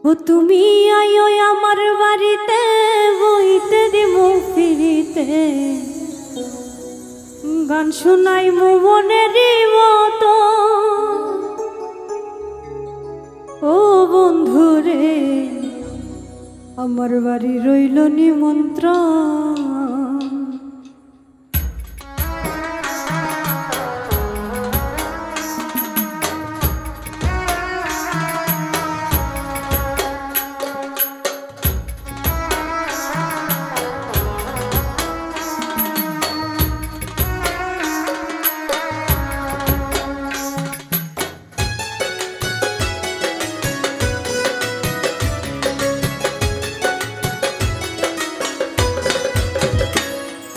ও তুমি আইও আমার বাড়িতে বইতে দিমু ফিরিতে গান শোনাই মনেরই মতো। ও বন্ধুরে আমার বাড়ি রইল নিমন্ত্রণ।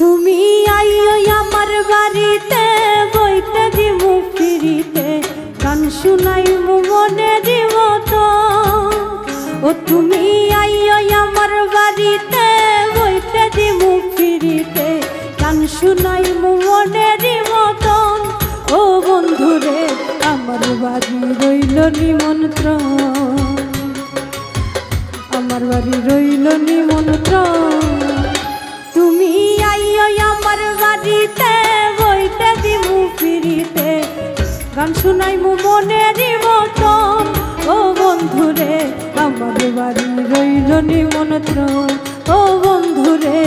তুমি আইও আমার বাড়িতে বইতে দিমু ফিরিতে গান শুনাই মনেরই মতো। ও তুমি আইও আমার বাড়িতে বইতে দিমু ফিরিতে গান শুনাই মনেরই মতন। ও বন্ধুরে আমার বাড়ি রইল নিমন্ত্রণ, আমার বাড়ি রইল নিমন্ত্রণ। তুমি আইও আমার বাড়িতে বইতে দিমু ফিরিতে গান শুনাই মনেরই মতন। ও বন্ধুরে আমার বাড়ি রইল নিমন্ত্রণ, ও বন্ধুরে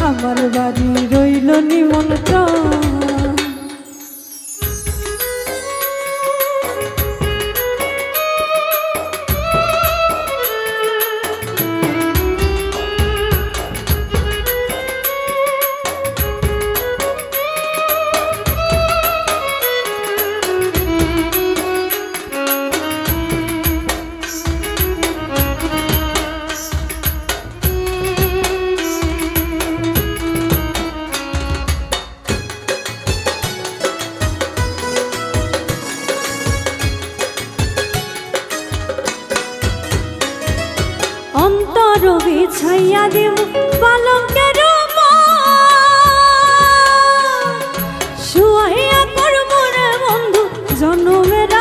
আমার বাড়ি রইল নিমন্ত্রণ। অন্তর বিছাইয়া দিব পালঙ্কের শুয়াইয়া করব রে বন্ধু জনমের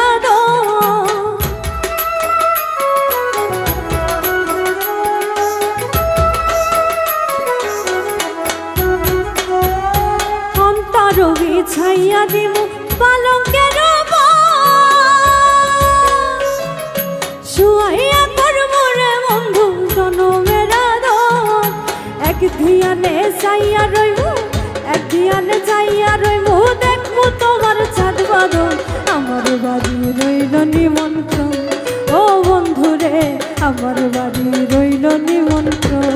অন্তর বিছাইয়া দিব পালঙ্কের শুয়াইয়া এক ধিয়ানে যাইয়া রইমু, এক ধিয়ানে যাইয়া রইমু, দেখমু তোমার চাঁদ বাদল। আমার বাড়ি রইল নিমন্ত্রণ, ও বন্ধুরে আমার বাড়ি রইল নিমন্ত্রণ।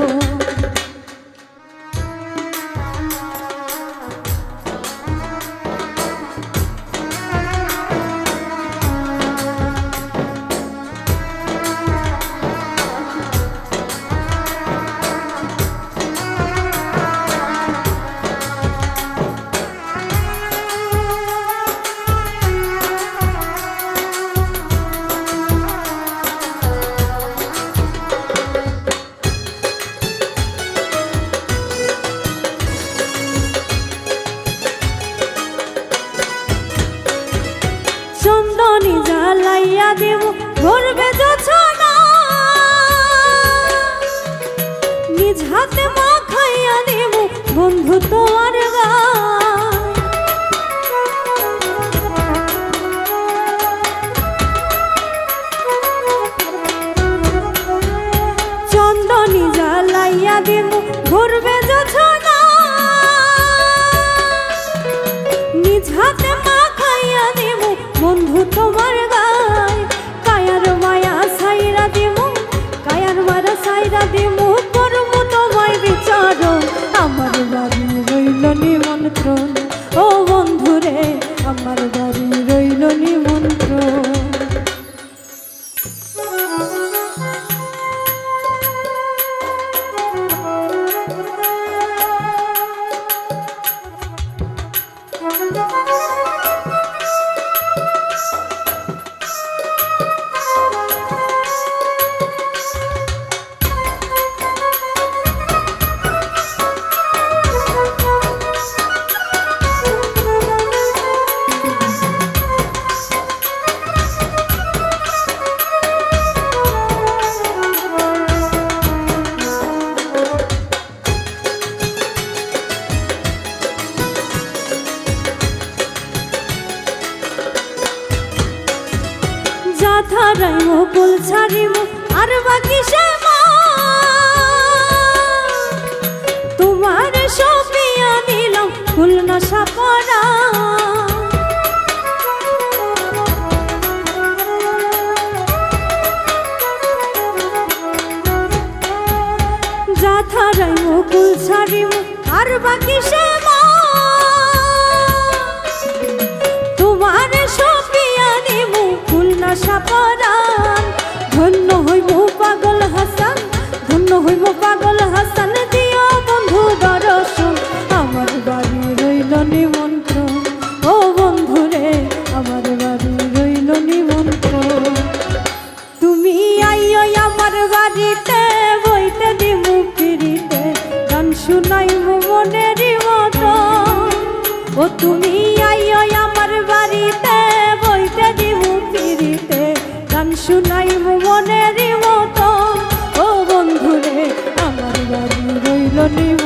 চন্দনী জ্বালাইয়া দেব ভরবে যোছনা, নিজ হাতে মাখাইয়া দেব বন্ধু তোমার গায়। চন্দনী জ্বালাইয়া দেব ভরবে যোছনা, নিজ হাতে মাখাইয়া দেব বন্ধু তোমার গায়। কায়ার মায়া সাইরা দিমু, কায়ার মারা সাইরা দিমু, করমু তোমায় বিচার। আমার বাড়ি রইল নিমন্ত্রণ, যাথারাই মুকুল ছাড়িব আর বাকি সে তোমার সপিয়া নিলাম ফুল নশা পরা যাথারাই মুকুল ছাড়িব আর বাকি সে তোমার সপিয়া নিব ফুল নশা পরান ধন্য হইব পাগল হাসান ধন্য হইব পাগল হাসান দিও বন্ধু দর্শন আমার বাড়ি রইল নিমন্ত্রণ ও বন্ধু রে আমার বাড়ি রইল নিমন্ত্রণ তুমি আইও আমার বাড়িতে বইতে দিমু ফিরিতে গান শুনাইব মনের মতো ও তুমি আইও আমার বাড়িতে বইতে দিমু ফিরিতে গান শুনাইব মনের মতো ও বন্ধু রে আমার বাড়ি রইল নিমন্ত্রণ